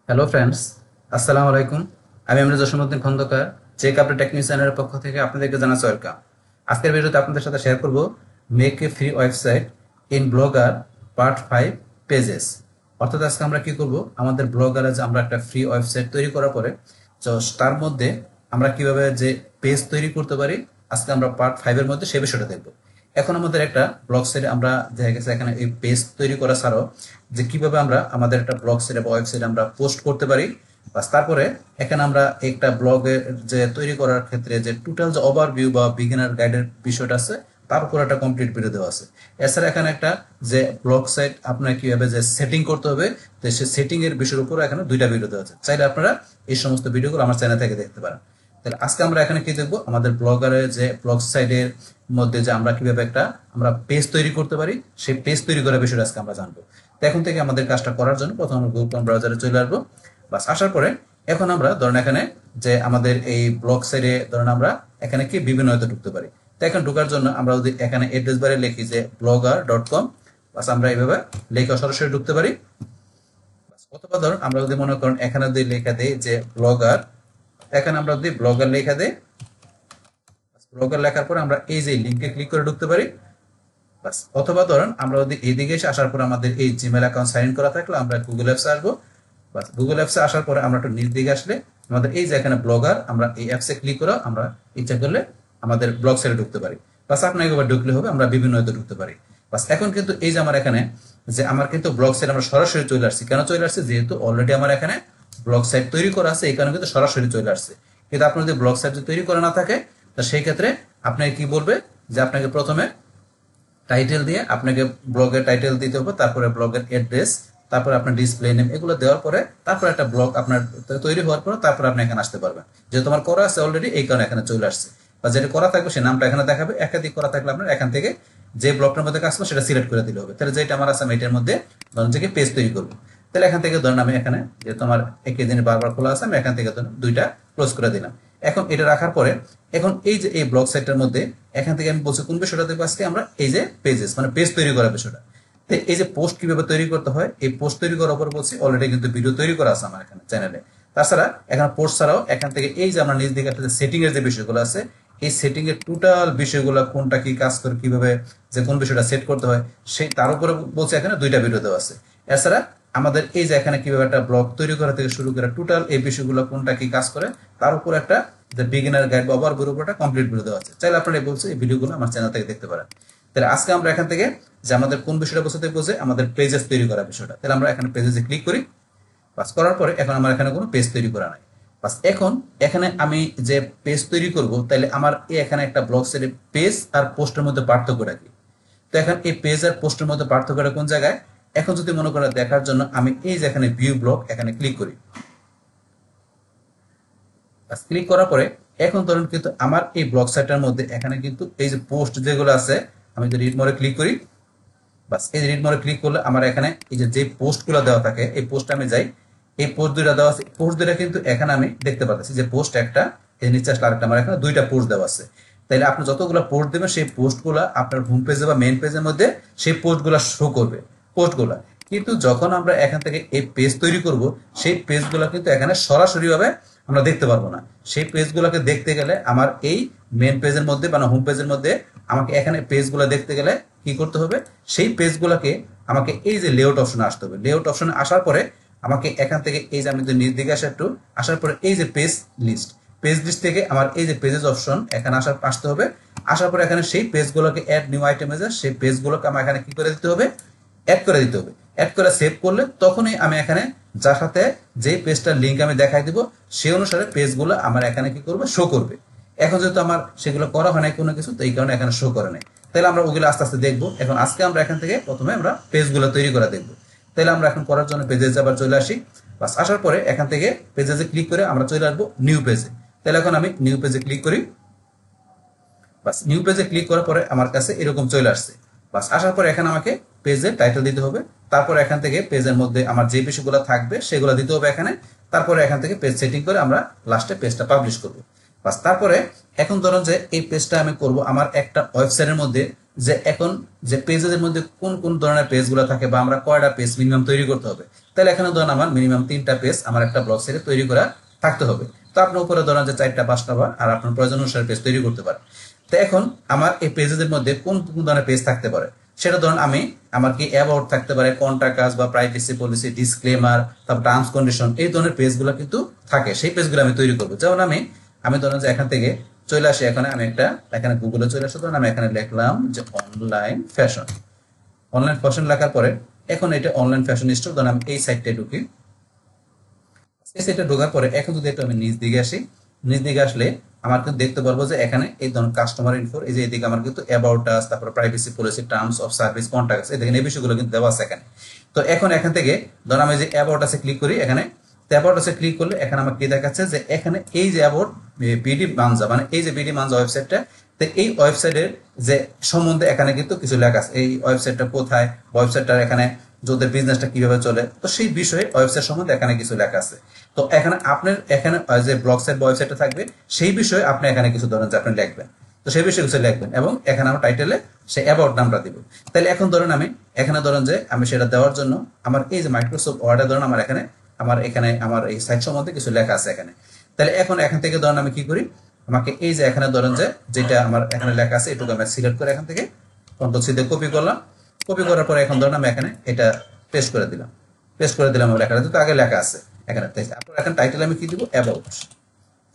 Hello friends, আসসালামু আলাইকুম। আমি আমরা Jasimuddin Khandakar, check update technique চ্যানেলের পক্ষ থেকে আপনাদেরকে জানাচ্ছি ওয়েলকাম। আজকের ভিডিওতে আপনাদের সাথে শেয়ার করব make a free website in blogger part 5 pages. অর্থাৎ আজকে আমরা কি করব, আমাদের ব্লগারে যে আমরা একটা ফ্রি ওয়েবসাইট তৈরি করার পরে তো তার মধ্যে আমরা কিভাবে যে পেজ তৈরি করতে পারি, আজকে আমরা পার্ট 5 এর মধ্যে সেই বিষয়টা দেখব। এখন আমাদের একটা ব্লগ সাইটে আমরা দেখা গেছে এখানে এই পেজ তৈরি করা ছাড়াও যে কিভাবে আমরা আমাদের একটা ব্লগ সাইটে বা ওয়েবসাইটে আমরা পোস্ট করতে পারি। বাস তারপরে এখানে আমরা একটা ব্লগে যে তৈরি করার ক্ষেত্রে যে টোটাল যে ওভারভিউ বা বিগিনার গাইডের বিষয়টা আছে তার উপর একটা কমপ্লিট ভিডিও দেওয়া আছে। এছাড়া এখানে একটা যে ব্লগ সাইট আপনার কিভাবে যে সেটিং করতে হবে, তো সেই সেটিং এর বিষয়ের উপর এখানে দুইটা ভিডিও দেওয়া আছে। চাইলে আপনারা এই সমস্ত ভিডিওগুলো আমার চ্যানেল থেকে দেখতে পারেন। তাহলে আজকে আমরা এখানে কি দেখবো, আমাদের ব্লগারের যে ব্লগ সাইটের মধ্যে যে আমরা কিভাবে একটা আমরা পেজ তৈরি করতে পারি, সেই পেজ তৈরি করার বিষয়টা আজকে আমরা জানবো। তো এখন থেকে আমাদের কাজটা করার জন্য প্রথমে আমরা গুগল ক্রোম ব্রাউজারে চলে আসবো। বাস আসার পরে এখন আমরা ধরেন এখানে যে আমাদের এই ব্লগ সাইটে ধরেন আমরা এখানে কি বিভিন্ন হয়তো ঢুকতে পারি। তো এখন ঢোকার জন্য আমরা যদি এখানে অ্যাড্রেস বারে লিখি যে blogger.com, বাস আমরা এইভাবে লেখা সরাসরি ঢুকতে পারি। অথবা ধরুন আমরা যদি মনে করেন এখানে যদি লেখা দেই যে ব্লগার, এখানে আমরা যদি ব্লগার লেখা দেই, ব্লগার লেখার পরে আমরা এই যে লিংকে ক্লিক করে ঢুকতে পারি। বাস অথবা ধরুন আমরা যদি এইদিকে এসে আসার পর আমাদের এই জিমেল অ্যাকাউন্ট সাইন ইন করা থাকলে আমরা গুগল অ্যাপসে আসবো। বাস গুগল অ্যাপসে আসার পরে আমরা একটু নিচ দিকে আসলে আমাদের এই যে এখানে ব্লগার, আমরা এই অ্যাপসে ক্লিক করে আমরা ইচ্ছা করলে আমাদের ব্লগ সাইটে ঢুকতে পারি। বাস আপনার একবার ঢুকলে হবে, আমরা বিভিন্ন হয়তো ঢুকতে পারি। বাস এখন কিন্তু এই যে আমার এখানে যে আমার কিন্তু ব্লগ সাইট আমরা সরাসরি চলে আসছি। কেন চলে আসছে? যেহেতু অলরেডি আমার এখানে ব্লগ সাইট তৈরি করা আছে, এই কারণে কিন্তু সরাসরি চলে আসছে। কিন্তু আপনার যদি ব্লগ সাইট তৈরি করা না থাকে, তো সেই ক্ষেত্রে আপনাকে কি বলবে যে আপনাকে প্রথমে টাইটেল দিয়ে আপনাকে ব্লগের টাইটেল দিতে হবে, তারপরে ব্লগের অ্যাড্রেস, তারপরে আপনার ডিসপ্লে নেম, এগুলো দেওয়ার পরে তারপর একটা ব্লগ আপনার তৈরি হওয়ার পরে তারপর আপনি এখানে আসতে পারবেন। যেহেতু আমার করা আছে অলরেডি, এই কারণে এখানে চলে আসছে। বা যেটা করা থাকবে সেই নামটা এখানে দেখাবে। একাধিক করা থাকলে আপনার এখান থেকে যে ব্লগটার মধ্যে কাজ করবে সেটা সিলেক্ট করে দিলে হবে। তাহলে যেটা আমার আছে আমি এটার মধ্যে ধরুন থেকে পেজ তৈরি করবো। তাহলে এখান থেকে ধরুন আমি এখানে যেহেতু আমার একই দিনে বারবার খোলা আছে, আমি এখান থেকে ধরুন দুইটা ক্লোজ করে দিলাম। এখন এটা রাখার পরে এখন এই যে এই ব্লগ সাইটটার মধ্যে এখান থেকে আমি বলছি কোন বিষয়টা দেখবো আজকে আমরা, এই যে পেজেস মানে পেজ তৈরি করার বিষয়টা। তো এই যে পোস্ট কিভাবে তৈরি করতে হয়, এই পোস্ট তৈরি করার উপর বলছি অলরেডি কিন্তু ভিডিও তৈরি করা আছে আমার এখানে চ্যানেলে। তাছাড়া এখানে পোস্ট ছাড়াও এখান থেকে এই যে আমরা নিজ দিকে একটা সেটিং এর যে বিষয়গুলো আছে, এই সেটিং এর টোটাল বিষয়গুলো কোনটা কি কাজ করে, কিভাবে যে কোন বিষয়টা সেট করতে হয়, সেই তার উপরে বলছে এখানে দুইটা ভিডিও দেওয়া আছে। এছাড়া আমাদের এই যে এখানে কিভাবে একটা ব্লগ তৈরি করা থেকে শুরু করে টোটাল এই বিষয়গুলো কোনটা কি কাজ করে তার উপর একটা যে বিগিনার গাইড বা ওভারভিউ উপর একটা কমপ্লিট ভিডিও দেওয়া আছে। চাইলে আপনারা বলছে এই ভিডিওগুলো আমার চ্যানেল থেকে দেখতে পারেন। তাহলে আজকে আমরা এখান থেকে যে আমাদের কোন বিষয়টা বোঝাতে বলছে, আমাদের পেজেস তৈরি করা বিষয়টা। তাহলে আমরা এখানে পেজেসে ক্লিক করি। পাস করার পরে এখন আমার এখানে কোনো পেজ তৈরি করা নাই। বাস এখন এখানে আমি যে পেজ তৈরি করব, তাহলে আমার এখানে একটা ব্লগ সাইটে পেজ আর পোস্টের মধ্যে পার্থক্যটা কি? তো এখন এই পেজ আর পোস্টের মধ্যে পার্থক্যটা কোন জায়গায়? এখন যদি মনে করেন দেখার জন্য আমি এই যে এখানে ভিউ ব্লগ এখানে ক্লিক করি। ক্লিক করার পরে এখন ধরুন কিন্তু আমার এই ব্লগ সাইটটার মধ্যে এখানে কিন্তু এই যে পোস্ট যেগুলো আছে, আমি যদি রিড মোরে ক্লিক করি, বাস এই রিড মোরে ক্লিক করলে আমার এখানে এই যে পোস্টগুলো দেওয়া থাকে, এই পোস্টে আমি যাই, এই পোস্ট দুইটা দেওয়া আছে। পোস্ট দুইটা কিন্তু এখানে আমি দেখতে পাচ্ছি যে পোস্ট একটা, এই নিচে আসলে আরেকটা, আমার এখানে দুইটা পোস্ট দেওয়া আছে। তাইলে আপনি যতগুলো পোস্ট দেবেন সেই পোস্টগুলো আপনার হোম পেজে বা মেইন পেজের মধ্যে সেই পোস্টগুলো শো করবে পোস্টগুলো। কিন্তু যখন আমরা এখান থেকে এই পেজ তৈরি করব, সেই পেজগুলো কিন্তু এখানে সরাসরি ভাবে আমরা দেখতে পারবো না। সেই পেজগুলোকে দেখতে গেলে আমার এই মেইন পেজের মধ্যে বা হোম পেজের মধ্যে আমাকে এখানে পেজগুলো দেখতে গেলে কি করতে হবে, সেই পেজগুলোকে আমাকে এই যে লেআউট অপশনে আসতে হবে। লেআউট অপশনে আসার পরে আমাকে এখান থেকে এই যে আমি যদি নিচ দিকে আসা একটু, আসার পরে এই যে পেজ লিস্ট, পেজ লিস্ট থেকে আমার এই যে পেজেস অপশন এখানে আসতে হবে। আসার পরে এখানে সেই পেজগুলোকে অ্যাড নিউ আইটেম, সেই পেজগুলোকে আমার এখানে কি করে দিতে হবে, অ্যাড করে দিতে হবে। অ্যাড করে সেভ করলে তখনই আমি এখানে যার সাথে যে পেজটার লিঙ্ক আমি দেখাই দিব সেই অনুসারে পেজগুলো আমার এখানে কি করবে, শো করবে। এখন যেহেতু আমার সেগুলো করা হয় নাই কোনো কিছু, তো এই কারণে এখানে শো করে নাই। তাহলে আমরা ওগুলো আস্তে আস্তে দেখবো। এখন আজকে আমরা এখান থেকে প্রথমে আমরা পেজগুলো তৈরি করা দেখবো। তাহলে আমরা এখন করার জন্য পেজে আবার চলে আসি। বাস আসার পরে এখান থেকে পেজে ক্লিক করে আমরা চলে আসবো নিউ পেজে। তাহলে এখন আমি নিউ পেজে ক্লিক করি। বাস নিউ পেজে ক্লিক করার পরে আমার কাছে এরকম চলে আসছে। বাস আসার পরে এখানে আমাকে পেজের টাইটেল দিতে হবে। তারপর এখান থেকে পেজের মধ্যে আমার যে বিষয়গুলো থাকবে সেগুলো দিতে হবে এখানে। তারপরে এখান থেকে পেজ সেটিং করে আমরা লাস্টে পেজটা পাবলিশ করব। বাস তারপরে এখন ধরুন যে এই পেজটা আমি করব আমার একটা ওয়েবসাইটের মধ্যে, যে এখন যে পেজের মধ্যে কোন কোন ধরনের পেজগুলো থাকে বা আমরা কয়টা পেজ মিনিমাম তৈরি করতে হবে। তো তাহলে এখানে ধরুন আমার মিনিমাম 3টা পেজ আমার একটা ব্লগ সাইটে তৈরি করা থাকতে হবে। তো আপনি উপরে ধরেন যে 4টা 5টা বা আর আপনার প্রয়োজন অনুসারে পেজ তৈরি করতে পারেন। তো এখন আমার এই পেজের মধ্যে কোন কোন ধরনের পেজ থাকতে পারে সেটা ধরুন আমি আমার কি অ্যাবাউট থাকতে পারে, কন্টাক্ট আস বা প্রাইভেসি পলিসি, ডিসক্লেমার, তারপর টার্মস কন্ডিশন, এই ধরনের পেজগুলো কিন্তু থাকে। সেই পেজগুলো আমি তৈরি করবো। যেমন আমি ধরুন যে এখান থেকে চলে আসি, এখানে আমি একটা এখানে গুগলে চলে আসি, ধরুন আমি এখানে লিখলাম যে অনলাইন ফ্যাশন। অনলাইন ফ্যাশন লেখার পরে এখন এটা অনলাইন ফ্যাশন স্টোর, ধরুন আমি এই সাইটে ঢুকি। এই সাইটে ঢোকার পরে এখন যদি একটু আমি নিচ দিকে আসি, নিচ দিকে আসলে আমার কিন্তু দেখতে পারবো যে এখানে এই ধরনের কাস্টমার ইনফো, এই যে এদিকে আমার কিন্তু অ্যাবাউট আস, তারপর privacy policy, terms of service, contacts, এই দেখেন এই বিষয়গুলো কিন্তু দেওয়া আছে এখানে। তো এখন এখান থেকে ধরুন আমি যে অ্যাবাউট আসে ক্লিক করি, এখানে অ্যাবাউট আসে ক্লিক করলে এখানে আমার কি দেখাচ্ছে যে এখানে এই যে অ্যাবাউট বিডি মানজা, মানে এই যে বিডি মানজা ওয়েবসাইটটা, তো এই ওয়েবসাইটের যে সম্বন্ধে এখানে কিন্তু কিছু লেখা আছে, এই ওয়েবসাইটটা কোথায়, ওয়েবসাইটটার এখানে যাদের বিজনেসটা কিভাবে চলে, তো সেই বিষয়ে ওয়েবসাইট সম্বন্ধে এখানে কিছু লেখা আছে। তো এখানে আপনার এখানে যে ব্লগ সাইট ওয়েবসাইটটা থাকবে সেই বিষয়ে আপনি এখানে কিছু ধরেন যে আপনি লিখবেন, তো সেই বিষয়ে কিছু লিখবেন এবং এখানে আমার টাইটেলে সে অ্যাবাউট নামটা দিব। তাহলে এখন ধরেন আমি এখানে ধরেন যে আমি সেটা দেওয়ার জন্য আমার এই যে মাইক্রোসফট ওয়ার্ডে ধরেন আমার এখানে আমার এই সাইট সম্বন্ধে কিছু লেখা আছে এখানে। তাহলে এখন এখান থেকে ধরেন আমি কি করি, আমাকে এই যে এখানে ধরেন যে যেটা আমার এখানে লেখা আছে এটুকু আমি সিলেক্ট করে এখান থেকে কন্ট্রোল সি দিয়ে কপি করলাম। কপি করার পরে এখন ধরেন আমি এখানে এটা পেস্ট করে দিলাম। পেস্ট করে দিলাম আমার লেখাটা তো আগে লেখা আছে এখানে। তারপর এখন টাইটেল আমি কি দিব, অ্যাবাউট।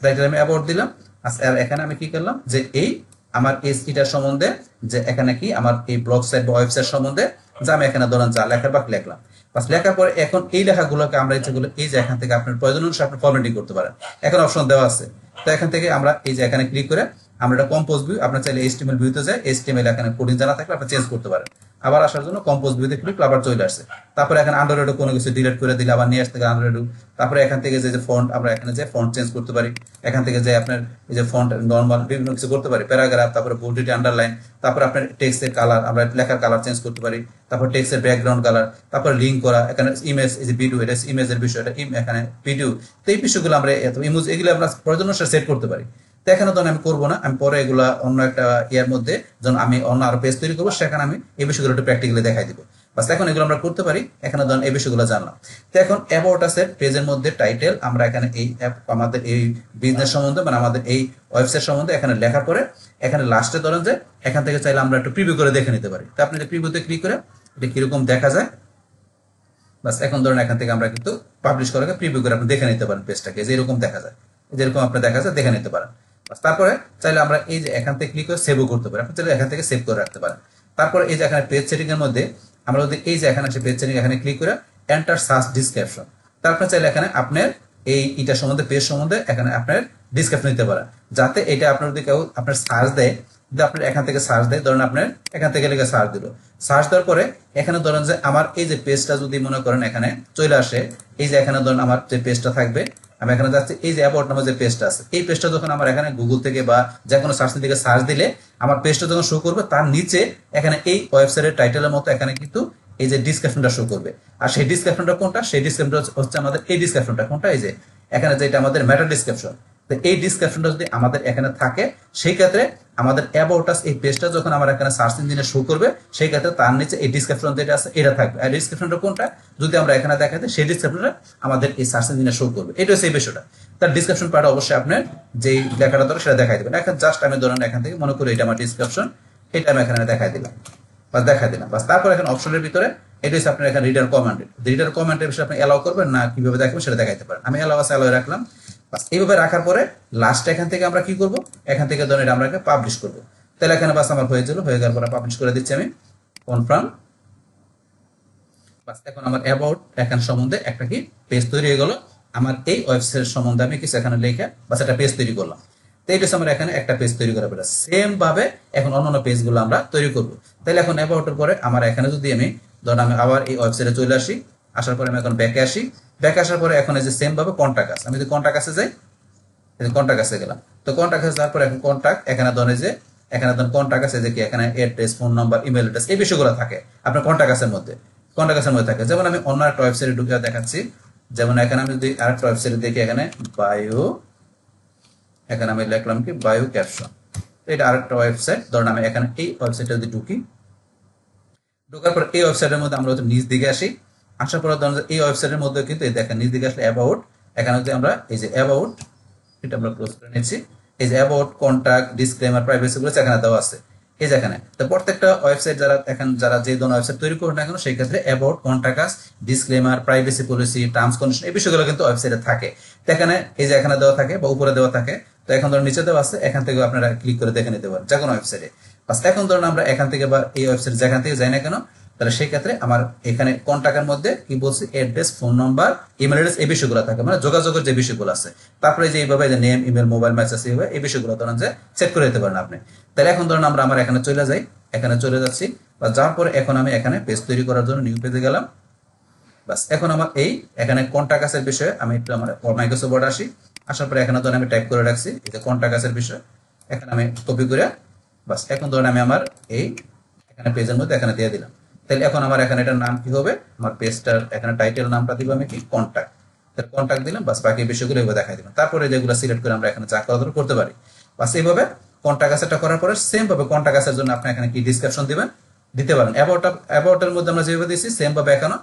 টাইটেল আমি অ্যাবাউট দিলাম। আর এখানে আমি কি করলাম যে এই আমার এটার সম্বন্ধে, যে এখানে কি আমার এই ব্লগ সাইট বা ওয়েবসাইট সম্বন্ধে যা আমি এখানে ধরেন যা লেখার বা লিখলাম। বাস লেখার পরে এখন এই লেখাগুলোকে আমরা ইচ্ছেগুলো এই যে এখান থেকে আপনার প্রয়োজন অনুসারে আপনি ফরম্যাটিং করতে পারেন। এখন অপশন দেওয়া আছে। তো এখান থেকে আমরা এই যে এখানে ক্লিক করে আমরা এটা কম্পোজ ভিউ, আপনার চাইলে এইচটিএমএল ভিউতে যায়, এইচটিএমএল এখানে কোডিং জানা থাকলে আপনি চেঞ্জ করতে পারেন। আবার আসার জন্য কম্পোজ ভিউতে ক্লিক আবার চলে আসছে। তারপরে এখানে আন্ডারহেড কোনো কিছু ডিলিট করে দিলে আবার নিয়ে আসতে আন্ডারহেড। তারপরে এখান থেকে যে ফন্ট আমরা এখানে যে ফন্ট চেঞ্জ করতে পারি, এখান থেকে যে আপনার এই যে ফন্ট নরমাল বিভিন্ন কিছু করতে পারি, প্যারাগ্রাফ, তারপরে বোল্ড আন্ডারলাইন, তারপর আপনার টেক্সটের কালার আমরা লেখার কালার চেঞ্জ করতে পারি, তারপর টেক্সটের ব্যাকগ্রাউন্ড কালার, তারপর লিঙ্ক করা, এখানে ইমেজ, এই যে ভিডিও, এটা ইমেজের বিষয়, এটা এখানে ভিডিও, তো এই বিষয়গুলো আমরা ইমেজ এগুলো আমরা প্রয়োজন অনুসারে সেট করতে পারি। তো এখানে ধরুন আমি করবো না, আমি পরে এগুলা অন্য একটা ইয়ার মধ্যে যখন আমি অন্য আরো পেজ তৈরি করবো সেখানে আমি এই বিষয়গুলো একটু প্র্যাকটিক্যালি দেখাই দিব। বাস এখন এগুলো আমরা করতে পারি। এখানে ধরুন এই বিষয়গুলো জানলাম। তো এখন অ্যাবাউট আস-এর পেজের মধ্যে টাইটেল আমরা এখানে এই আমাদের এই বিজনেস সম্বন্ধে, মানে আমাদের এই ওয়েবসাইট সম্বন্ধে এখানে লেখার পরে এখানে লাস্টে ধরেন যে এখান থেকে চাইলে আমরা একটু প্রিভিউ করে দেখে নিতে পারি। তো আপনি যে প্রিভিউতে ক্লিক করে এটা কিরকম দেখা যায়, বাস এখন ধরুন এখান থেকে আমরা কিন্তু পাবলিশ করে প্রিভিউ করে আপনি দেখে নিতে পারেন পেজটাকে, যে এরকম দেখা যায়, যেরকম আপনি দেখা যায় দেখে নিতে পারেন। তারপরে চাইলে আমরা এই যে এখান থেকে ক্লিক করে সেভও করতে পারি, আপনি চাইলে এখান থেকে সেভ করে রাখতে পারেন। তারপরে এই যে এখানে পেজ সেটিং এর মধ্যে আমরা যদি এই যে এখানে পেজ সেটিং এখানে ক্লিক করে এন্টার সার্চ ডিসক্রিপশন, তারপরে চাইলে এখানে আপনার এটা সম্বন্ধে পেজ সম্বন্ধে এখানে আপনার ডিসক্রিপশন দিতে পারেন, যাতে এটা আপনার যদি কেউ আপনার সার্চ দেয়, যদি আপনার এখান থেকে সার্চ দেয়, ধরেন আপনার এখান থেকে লিখে সার্চ দিল, সার্চ দেওয়ার পরে এখানে ধরেন যে আমার এই যে পেজটা যদি মনে করেন এখানে চলে আসে, এই যে এখানে ধরেন আমার যে পেজটা থাকবে, আমি এখানে যাচ্ছি এই যে অ্যাবাউট নামে যে পেজটা আছে, এই পেজটা যখন আমার এখানে গুগল থেকে বা যে কোনো সার্চ থেকে সার্চ দিলে আমার পেজটা যখন শো করবে, তার নিচে এখানে এই ওয়েবসাইটের টাইটেলের মতো এখানে কিন্তু এই যে ডিসক্রিপশনটা শো করবে। আর সেই ডিসক্রিপশনটা কোনটা, সেই ডিসক্রিপশনটা হচ্ছে আমাদের এই ডিসক্রিপশনটা কোনটা, এই যে এখানে যেটা আমাদের মেটা ডিসক্রিপশন। তো এই ডিসক্রিপশনটা যদি আমাদের এখানে থাকে, সেই ক্ষেত্রে আমাদের অ্যাবাউট আস এই পেজটা যখন আমার এখানে সার্চ ইঞ্জিনে শো করবে, সেই ক্ষেত্রে তার নিচে এই ডিসক্রিপশন যেটা আছে এটা থাকবে। আর ডিসক্রিপশনটা কোনটা যদি আমরা এখানে দেখাতে, সেই ডিসক্রিপশনটা আমাদের এই সার্চ ইঞ্জিনে শো করবে। এটা হচ্ছে এই বিষয়টা। তার ডিসক্রিপশন পার্ট অবশ্যই আপনার যেই লেখাটা ধরে সেটা দেখাই দেবেন। এখন জাস্ট আমি ধরেন এখান থেকে মনে করি এটা আমার ডিসক্রিপশন, এটা আমি এখানে দেখাই দিলাম, বাস দেখাই দিলাম। বাস তারপর এখন অপশনের ভিতরে এটা হচ্ছে আপনার এখানে রিডার কমান্ডেড, রিডার কমান্ডের বিষয়ে আপনি অ্যালাউ করবেন না কিভাবে দেখাবেন সেটা দেখাইতে পারেন। আমি অ্যালাউ আছে অ্যালাউ রাখলাম। বাস এইভাবে রাখার পরে লাস্ট এখান থেকে আমরা কি করব, এখান থেকে ধরেন এটা আমরা পাবলিশ করব। তাহলে এখানে বাস আমার হয়ে গেল, হয়ে যাওয়ার পরে পাবলিশ করে দিচ্ছি আমি, কনফার্ম। বাস এখন আমার অ্যাবাউট এখান সম্বন্ধে একটা কি পেজ তৈরি হয়ে গেল। আমার এই ওয়েবসাইট সম্বন্ধে আমি কিছু এখানে লেখা বাস একটা পেজ তৈরি করলাম। তো এইটা আমার এখানে একটা পেজ তৈরি করা পেলাম। সেম ভাবে এখন অন্যান্য পেজগুলো আমরা তৈরি করব। তাহলে এখন অ্যাবাউটের পরে আমার এখানে যদি আমি ধরুন আমি আবার এই ওয়েবসাইটে চলে আসি, আসার পরে আমি এখন ব্যাকে আসি, ব্যাকে আসার পরে এখন এই যে সেম ভাবে কন্টাক্ট আস, আমি যদি কন্টাক্ট আসে যাই, কন্টাক্ট আসে গেলাম। তো কন্টাক্ট আসে যাওয়ার পরে এখন কন্টাক্ট এখানে ধরেন যে এখানে ধরুন কন্টাক্ট আছে যে কি এখানে address, phone number, email address, এই বিষয়গুলো থাকে আপনার কন্টাক্ট আসের মধ্যে, কন্টাক্ট আসের মধ্যে থাকে। যেমন আমি অন্য একটা ওয়েবসাইটে ঢুকে দেখাচ্ছি, যেমন এখানে আমি যদি আরেকটা ওয়েবসাইটে দেখি, এখানে বায়ো, এখানে আমি লিখলাম কি বায়ো ক্যাপশন, এটা আরেকটা ওয়েবসাইট। ধরুন আমি এখানে এই ওয়েবসাইটে যদি ঢুকি, ঢোকার পর এই ওয়েবসাইটের মধ্যে আমরা নিচ দিকে আসি, আসার পরে ধরুন যে এই ওয়েবসাইটের মধ্যে কিন্তু এই দেখেন নিচ দিকে আসলে অ্যাবাউট, এখানে যদি আমরা এই যে অ্যাবাউট এটা আমরা ক্লোজ করে নিচ্ছি, এই যে অ্যাবাউট, কন্টাক্ট, ডিসক্লেমার, প্রাইভেসি গুলো এখানে দেওয়া আছে। এই যে এখানে তো প্রত্যেকটা ওয়েবসাইট যারা যে ধরনের ওয়েবসাইট তৈরি করবে না কেন সেই ক্ষেত্রে about, contact, disclaimer, privacy policy, terms condition এই বিষয়গুলো কিন্তু ওয়েবসাইটে থাকে। তো এখানে এই যে এখানে দেওয়া থাকে বা উপরে দেওয়া থাকে। তো এখন ধরুন নিচে দেওয়া আছে, এখান থেকে আপনারা ক্লিক করে দেখে নিতে পারেন যে কোনো ওয়েবসাইটে। বাস এখন ধরুন আমরা এখান থেকে বা এই ওয়েবসাইট যেখান থেকে যাই না কেন, তাহলে সেই ক্ষেত্রে আমার এখানে কন্টাক্টের মধ্যে কি বলছি, address, phone number, email address এই বিষয়গুলো থাকে, মানে যোগাযোগের যে বিষয়গুলো আছে। তারপরে যে এইভাবে যে নেম, ইমেল, মোবাইল মেসেজ এইভাবে এই বিষয়গুলো ধরুন যে সেট করে দিতে পারেন আপনি। তাহলে এখন ধরুন আমরা আমার এখানে চলে যাই, এখানে চলে যাচ্ছি বা যাওয়ার পরে এখন আমি এখানে পেজ তৈরি করার জন্য নিউ পেজে গেলাম। বাস এখন আমার এই এখানে কন্টাক্টের বিষয়ে আমি একটু আমার মাইক্রোসফট ওয়ার্ড আসি, আসার পরে এখানে ধরুন আমি টাইপ করে রাখছি এই যে কন্টাক্টের বিষয়, এখানে আমি কপি করে বাস এখন ধরুন আমি আমার এই এখানে পেজের মধ্যে এখানে দিয়ে দিলাম। তাহলে এখন আমার এখানে এটার নাম কি হবে, আমার পেজটার এখানে টাইটেল নামটা দিব আমি কি কন্টাক্ট। তাহলে কন্টাক্ট দিলাম, বাস বাকি বিষয়গুলো এভাবে দেখাই দিলাম। তারপরে যেগুলো সিলেক্ট করে আমরা এখানে যা করা দরকার করতে পারি। বাস এইভাবে কন্টাক্টটা করার পরে সেম ভাবে কন্টাক্টের জন্য আপনি এখানে কি ডেসক্রিপশন দিবেন দিতে পারেন। অ্যাবাউটের মধ্যে আমরা যেভাবে দিয়েছি সেম ভাবে এখানে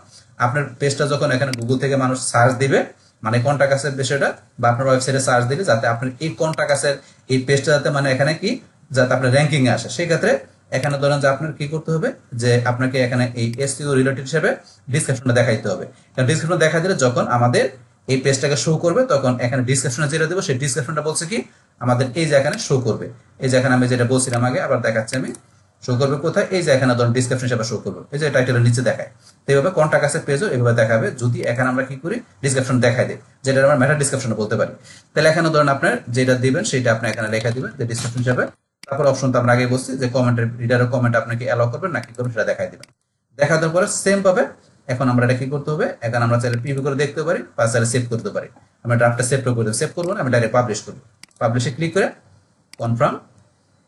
আপনার পেজটা যখন এখানে গুগল থেকে মানুষ সার্চ দিবে, মানে কন্টাক্টের বিষয়টা বা আপনার ওয়েবসাইটে সার্চ দিলে যাতে আপনার এই কন্টাক্টের এই পেজটা যাতে মানে এখানে কি যাতে আপনার র্যাঙ্কিং এ আসে, সেই ক্ষেত্রে এখানে ধরেন যে আপনার কি করতে হবে যে আপনাকে এখানে এই এসইও রিলেটেড হিসেবে ডিসক্রিপশনটা দেখাইতে হবে। কারণ ডিসক্রিপশন দেখা দিলে যখন আমাদের এই পেজটাকে শো করবে তখন এখানে ডিসক্রিপশনে যেটা দেবো সেই ডিসক্রিপশনটা বলছে কি আমাদের এই যে এখানে শো করবে। এই যে এখানে আমি যেটা বলছিলাম আগে আবার দেখাচ্ছি আমি, শো করবে কোথায়, এই যে এখানে ধরুন ডিসক্রিপশন হিসেবে শো করবে, এই যে টাইটেলের নিচে দেখায়। তো এইভাবে কন্টাক্টের পেজও এইভাবে দেখাবে যদি এখানে আমরা কি করি ডিসক্রিপশন দেখাই দিই, যেটা আমরা ম্যাটার ডিসক্রিপশনে বলতে পারি। তাহলে এখানে ধরুন আপনার যেটা দিবেন সেটা আপনি এখানে লেখা দিবেন যে ডিসক্রিপশন হিসেবে। তারপর অপশন তো আমরা আগে বলছি যে কমেন্টের রিডারের কমেন্ট আপনাকে অ্যালাউ করবেন না কি করবেন সেটা দেখাই দিবেন। দেখা দেওয়ার পরে সেম ভাবে এখন আমরা এটা কি করতে হবে, এখন আমরা চাইলে প্রিভিউ করে দেখতে পারি বা চাইলে সেভ করতে পারি। আমরা ড্রাফটটা সেভ করে দেবো, সেভ করবো না, আমি ডাইরেক্ট পাবলিশ করবো। পাবলিশে ক্লিক করে কনফার্ম,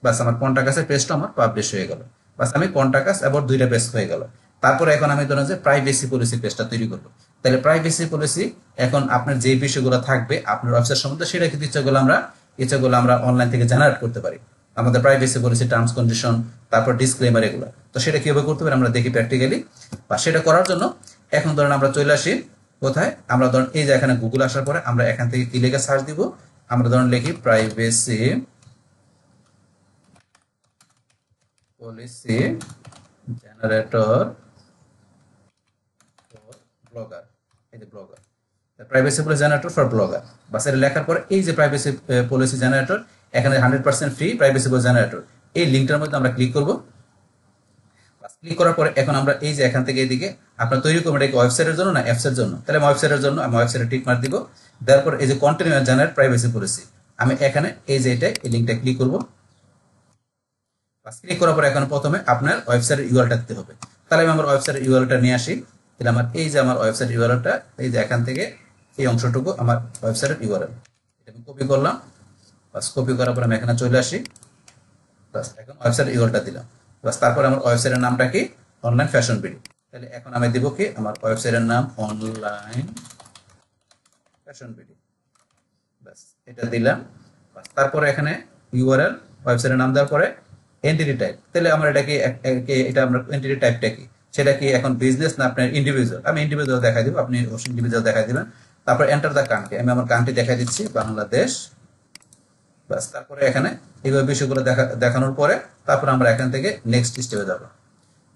বাস আমার কন্টাক্টের পেজটা আমার পাবলিশ হয়ে গেল। বাস আমি কন্টাক্ট আবার দুইটা পেজ হয়ে গেল। তারপরে এখন আমি ধরেন যে প্রাইভেসি পলিসি পেজটা তৈরি করবো। তাহলে প্রাইভেসি পলিসি এখন আপনার যে বিষয়গুলো থাকবে আপনার ওয়েবসাইট সম্বন্ধে সেটা কিন্তু ইচ্ছাগুলো আমরা অনলাইন থেকে জেনারেট করতে পারি। আমাদের প্রাইভেসি পলিসি, টার্মস কন্ডিশন, তারপর ডিসক্লেমার এগুলো। তো সেটা কিভাবে করতে পারি আমরা দেখি প্র্যাকটিক্যালি। বা সেটা করার জন্য এখন ধরেন আমরা চলে আসি কোথায়, আমরা ধরেন এই যে এখানে গুগল আসার পরে আমরা এখান থেকে কি লিখে সার্চ দিব, আমরা ধরেন লিখি privacy policy generator for blogger, এই যে blogger, privacy policy generator for blogger. বাস এটা লেখার পরে এই যে প্রাইভেসি পলিসি জেনারেটর এখানে 100% ফ্রি প্রাইভেসি পলিসি জেনারেটর, এই লিঙ্কটার মধ্যে আমরা ক্লিক করব। বাস ক্লিক করার পরে এখন আমরা এই যে এখান থেকে এইদিকে আপনার তৈরি করবেন এটা ওয়েবসাইটের জন্য না অ্যাপস এর জন্য, তাহলে আমি ওয়েবসাইটের জন্য আমি ওয়েবসাইটে টিক মার দিব। তারপর এই যে কন্টিনিউ জেনারেট প্রাইভেসি পলিসি আমি এখানে এই যে এটা এই লিঙ্কটা ক্লিক করব। ক্লিক করার পর এখন প্রথমে আপনার ওয়েবসাইটের ইউআরএলটা দিতে হবে। তাহলে আমি আমার ওয়েবসাইটের ইউআরএলটা নিয়ে আসি। তাহলে আমার এই যে আমার ওয়েবসাইট ইউআরএলটা এই যে এখান থেকে এই অংশটুকু আমার ওয়েবসাইটের ইউআরএল, এটা আমি কপি করলাম। বাস কপি করার পর আমি এখানে চলে আসি, বাস এখন ওয়েবসাইট ইউআরএলটা দিলাম। বাস তারপর আমার ওয়েবসাইটের নামটা কি অনলাইন ফ্যাশন বিডি। তাহলে এখন আমি দিব কি আমার ওয়েবসাইটের নাম অনলাইন ফ্যাশন বিডি, বাস এটা দিলাম। বাস তারপরে এখানে ইউআরএল ওয়েবসাইটের নাম দেওয়ার পরে এন্টিটি টাইপ, তাহলে আমার এটা কি এটা আমরা এন্টিটি টাইপটা কি সেটা কি এখন বিজনেস না আপনার ইন্ডিভিজুয়াল, আমি ইন্ডিভিজুয়াল দেখাই দিব, আপনি অবশ্যই ইন্ডিভিজুয়াল দেখাই দিবেন। তারপর এন্টার দ্য কান্ট্রি, আমি আমার কান্ট্রি দেখাই দিচ্ছি বাংলাদেশ। বাস তারপরে এখানে এইভাবে বিষয়গুলো দেখানোর পরে তারপর আমরা এখান থেকে নেক্সট স্টেপে যাব।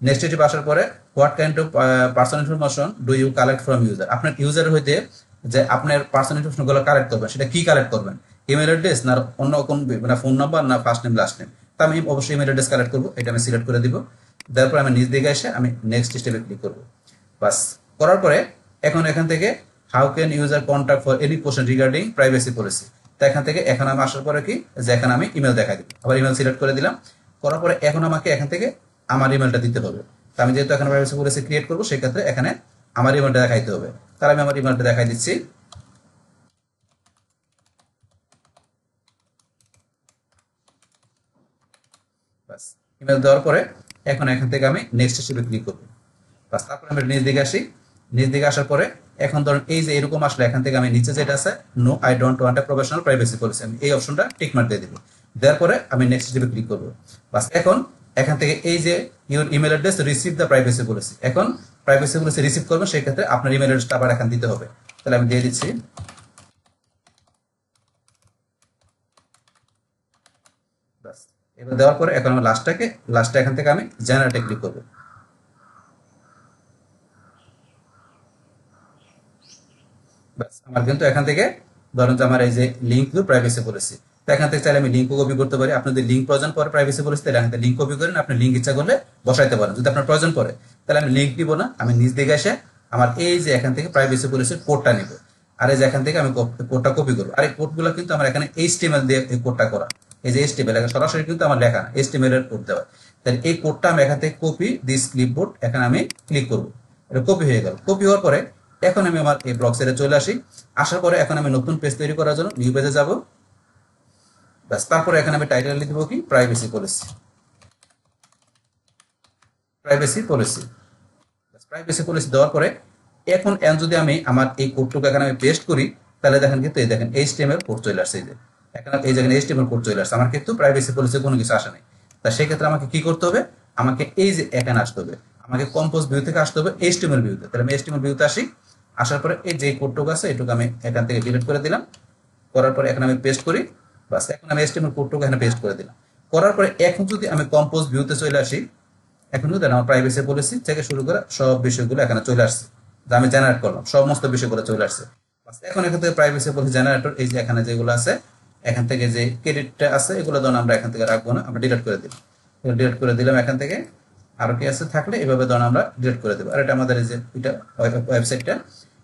নেক্সট স্টেপে আসার পরে what kind of personal information do you collect from user, আপনার ইউজারের হইতে যে আপনার পার্সোনাল ইনফরমেশন গুলো কালেক্ট করবেন সেটা কি কালেক্ট করবেন, ইমেল অ্যাড্রেস না অন্য কোন মানে ফোন নাম্বার না ফার্স্ট নেম লাস্ট নেম। তো আমি অবশ্যই ইমেল অ্যাড্রেস কালেক্ট করবো, এটা আমি সিলেক্ট করে দিব। তারপর আমি নিচ দিকে এসে আমি নেক্সট স্টেপে ক্লিক করবো। বাস করার পরে এখন এখান থেকে how can user contact for any question regarding privacy policy, তো এখান থেকে এখন আমি আসার পরে কি যে এখানে আমি ইমেল দেখাই দিব, আবার ইমেল সিলেক্ট করে দিলাম। করার পরে এখন আমাকে এখান থেকে আমার ইমেলটা দিতে হবে। তো আমি যেহেতু এখানে প্রাইভেসি পলিসি ক্রিয়েট করবো সেক্ষেত্রে এখানে আমার ইমেলটা দেখাইতে হবে। তাহলে আমি আমার ইমেলটা দেখাই দিচ্ছি। বাস ইমেল দেওয়ার পরে এখন এখান থেকে আমি নেক্সট স্টেপে ক্লিক করবো। বাস তারপরে আমি নিচ দিকে আসি, নিচ দিকে আসার পরে এখন ধরুন এই যে এরকম আসলে এখান থেকে আমি নিচে যেটা আছে no I don't want a professional privacy policy, আমি এই অপশনটা টিক মার্ক দিয়ে দিব। দেওয়ার পরে আমি নেক্সট স্টেপে ক্লিক করবো। বাস এখন এখান থেকে এই যে your email address receive the privacy policy, এখন প্রাইভেসি পলিসি রিসিভ করবেন সেই ক্ষেত্রে আপনার ইমেল অ্যাড্রেসটা আবার এখানে দিতে হবে। তাহলে আমি দিয়ে দিচ্ছি। বাস, এবার দেওয়ার পরে এখন আমি লাস্টে এখান থেকে আমি জেনারেটে ক্লিক করব। বাস, আমার কিন্তু এখান থেকে ধরেন যে আমার এই যে লিঙ্ক টু প্রাইভেসি পলিসি, তো এখান থেকে চাইলে আমি লিঙ্কও কপি করতে পারি। আপনি যদি লিঙ্ক প্রয়োজন পড়ে প্রাইভেসি পলিসি, তাহলে এখান থেকে লিঙ্ক কপি করেন, আপনি লিঙ্ক ইচ্ছা করলে বসাইতে পারেন। যদি আপনার প্রয়োজন পড়ে তাহলে আমি লিঙ্ক দিব না, আমি নিজ দিকে এসে আমার এই যে এখান থেকে প্রাইভেসি পলিসির কোডটা নিব, আর এই যে এখান থেকে আমি কোডটা কপি করবো। আর এই কোডগুলো কিন্তু আমার এখানে HTML দিয়ে এই কোডটা করা, এই যে HTML সরাসরি কিন্তু আমার লেখা না, HTML এর কোড দেওয়া। তাহলে এই কোডটা আমি এখান থেকে কপি দিস ক্লিপবোর্ড, এখানে আমি ক্লিক করবো, এটা কপি হয়ে গেল। কপি হওয়ার পরে এখন আমি আমার এই ব্লগ সাইটে চলে আসি। আসার পরে এখন আমি নতুন পেজ তৈরি করার জন্য নিউ পেজে যাব। বাস, তারপরে এখানে আমি টাইটেল লিখব কি privacy policy, privacy policy. Privacy policy দেওয়ার পরে এখন যদি আমি আমার এই কোডটুকু এখানে আমি পেস্ট করি, তাহলে দেখেন কিন্তু এই দেখেন HTML কোড চলে আসছে। এই যে এখানে এই জায়গায় HTML কোড চলে আসছে, আমার কিন্তু প্রাইভেসি পলিসি কোনো কিছু আসে নাই। তা সেই ক্ষেত্রে আমাকে কি করতে হবে, আমাকে এই যে এখানে আসতে হবে, আমাকে কম্পোজ ভিউ থেকে আসতে হবে HTML ভিউতে। তাহলে আমি HTML ভিউতে আসি, আসার পরে এই যে কোডটুকু আছে এটুকু আমি এখান থেকে ডিলিট করে দিলাম। করার পরে এখন আমি পেস্ট করি। বাস, এখন আমি HTML কোডটুকু এখানে পেস্ট করে দিলাম। করার পরে এখন যদি আমি কম্পোজ ভিউতে চলে আসি, এখন যদি আমার প্রাইভেসি পলিসি থেকে শুরু করে সব বিষয়গুলো এখানে চলে আসছে, যা আমি জেনারেট করলাম সমস্ত বিষয়গুলো চলে আসছে। এখন এখান থেকে প্রাইভেসি পলিসি জেনারেটর এই যে এখানে যেগুলো আছে, এখান থেকে যে ক্রেডিটটা আছে এগুলো ধরুন আমরা এখান থেকে রাখবো না, আমরা ডিলিট করে দিলাম। ডিলিট করে দিলাম এখান থেকে। আরো কি আছে থাকলে এভাবে ধরুন আমরা ডিলিট করে দেবো। আর এটা আমাদের এই যে এটা ওয়েবসাইটটা।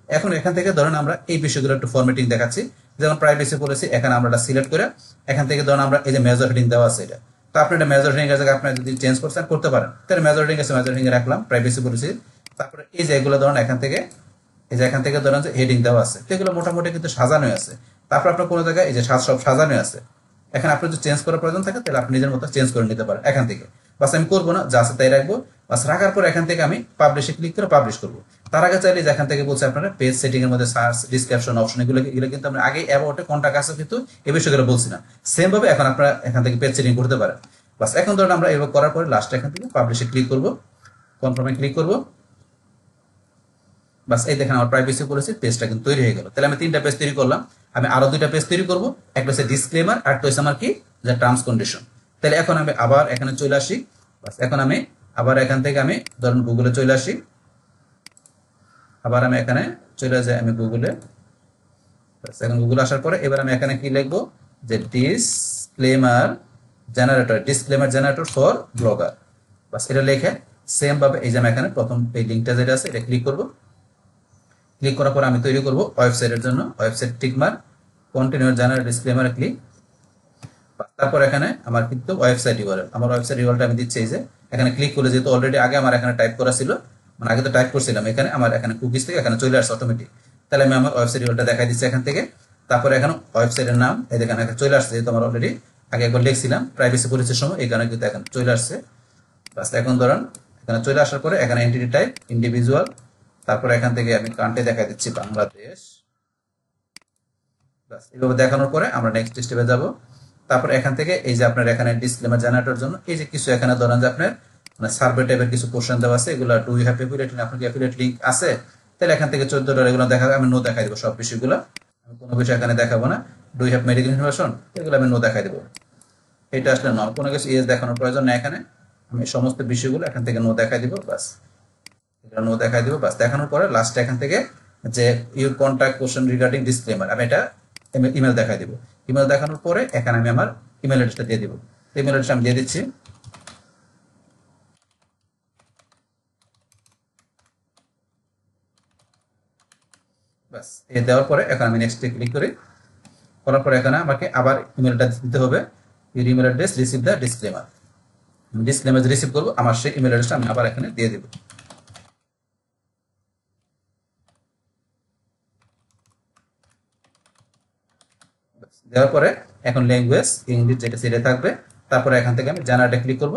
এখন এখান থেকে ধরুন আমরা এই বিষয়গুলো একটু ফরম্যাটিং দেখাচ্ছি। যেমন প্রাইভেসি পলিসি এখানে আমরা সিলেক্ট করে এখান থেকে ধরুন আমরা এই যে মেজর হেডিং দেওয়া আছে এটা, তো আপনি এটা মেজর হেডিং এর জায়গায় আপনি যদি চেঞ্জ করতে করতে পারেন, তাহলে মেজর হেডিং আছে, মেজর হেডিং এ রাখলাম প্রাইভেসি পলিসি। তারপরে এই যে এগুলো ধরুন এখান থেকে এই যে এখান থেকে ধরুন যে হেডিং দেওয়া আছে, তো এগুলো মোটামুটি কিন্তু সাজানো আছে। তারপর আপনার কোনো জায়গায় এই যে সব সাজানো আছে, এখন আপনি যদি চেঞ্জ করার প্রয়োজন থাকে তাহলে আপনি নিজের মতো চেঞ্জ করে নিতে পারেন এখান থেকে। বাস, আমি করবো না, যা আছে তাই রাখবো। বাস, রাখার পর এখান থেকে আমি পাবলিশে ক্লিক করে পাবলিশ করবো। তার আগে চাইলে যে এখান থেকে বলছে আপনারা পেজ সেটিং এর মধ্যে সার্চ, ডিসক্রিপশন অপশন এগুলো কিন্তু আমরা আগে অ্যাবাউটে কন্টাক্ট আছে কিন্তু এই বিষয়গুলো বলছি না। সেম ভাবে এখন আপনারা এখান থেকে পেজ সেটিং করতে পারেন। বাস, এখন ধরুন আমরা এভাবে করার পরে লাস্টে এখান থেকে পাবলিশে ক্লিক করবো, কনফার্মে ক্লিক করবো। বাস, এই দেখেন আমার প্রাইভেসি পলিসি পেজটা কিন্তু তৈরি হয়ে গেল। তাহলে আমি 3টা পেজ তৈরি করলাম, আমি আরো 2টা পেজ তৈরি করবো। একটা হচ্ছে ডিসক্লেমার, আর একটা হচ্ছে আমার কি যে টার্মস কন্ডিশন। তাহলে এখন আমি আবার এখানে চলে আসি। বাস, এখন আমি আবার এখান থেকে আমি ধরুন গুগলে চলে আসি। আবার আমি এখানে চলে যাই আমি গুগলে। এখন গুগলে আসার পরে এবার আমি এখানে কি লিখবো যে ডিসক্লেমার জেনারেটর ফর ব্লগার। বাস, এটা লিখে সেম ভাবে এই যে আমি এখানে প্রথম এই লিঙ্কটা যেটা আছে এটা ক্লিক করব। ক্লিক করার পর আমি তৈরি করব ওয়েবসাইটের জন্য ওয়েবসাইট টিকমার্ক, কন্টিনিউ জেনারেট ডিসক্লেমারে ক্লিক। তারপর এখানে আমার কিন্তু ওয়েবসাইট ইউআরএল, আমার ওয়েবসাইট ইউআরএলটা আমি দিচ্ছি। এই যে এখানে ক্লিক করলে যেহেতু অলরেডি আগে আমার এখানে টাইপ করা ছিল, মানে আগে তো টাইপ করছিলাম, এখানে আমার এখানে কুকিজ থেকে এখানে চলে আসছে অটোমেটিক। তাহলে আমি আমার ওয়েবসাইট ইউআরএলটা দেখাই দিচ্ছি এখান থেকে। তারপরে এখানে ওয়েবসাইটের নাম এই দেখেন এখানে চলে আসছে, যেহেতু আমার অলরেডি আগে একবার লিখছিলাম প্রাইভেসি পলিসির সময়, এই কারণে কিন্তু এখানে চলে আসছে। বাস, এখন ধরুন এখানে চলে আসার পরে এখানে এন্টিটি টাইপ ইন্ডিভিজুয়াল, তারপরে এখান থেকে আমি কান্ট্রি দেখাই দিচ্ছি বাংলাদেশ। বাস, এইভাবে দেখানোর পরে আমরা নেক্সট স্টেপে যাব। তারপর এখান থেকে এই যে আপনার এখানে ডিসক্লেমার জেনারেটর জন্য এই যে কিছু এখানে ধরেন যে আপনার মানে সার্ভে টাইপের কিছু কোশ্চেন দেওয়া আছে, এগুলো do you have affiliate link, আপনার কি এফিলিয়েট লিংক আছে? তাহলে এখান থেকে 14টা এগুলো দেখা আমি নো দেখাই দেবো সব বিষয়গুলো, আমি কোনো বিষয় এখানে দেখাবো না। Do you have medical information, এগুলো আমি নো দেখাই দেবো। এটা আসলে নন, কোনো কিছু ইয়েস দেখানোর প্রয়োজন নেই এখানে, আমি সমস্ত বিষয়গুলো এখান থেকে নো দেখাই দিব। বাস, এটা নো দেখাই দিব। বাস, দেখানোর পরে লাস্টে এখান থেকে যে your contact question regarding disclaimer, আমি এটা ইমেল দেখাই দিব। ইমেল দেখানোর পরে এখানে আমি আমার ইমেল অ্যাড্রেসটা দিয়ে দিব। ইমেল অ্যাড্রেস আমি দিয়ে দিচ্ছি। বাস, এই দেওয়ার পরে এখন আমি নেক্সটে ক্লিক করি। করার পরে এখানে আমাকে আবার ইমেলটা দিতে হবে, your email address receive the disclaimer. Disclaimer receive করবো, আমার সেই ইমেল অ্যাড্রেসটা আমি আবার এখানে দিয়ে দিব। দেওয়ার পরে এখন ল্যাঙ্গুয়েজ ইংলিশ যেটা সেটা থাকবে। তারপরে এখান থেকে আমি জেনারেটে ক্লিক করব।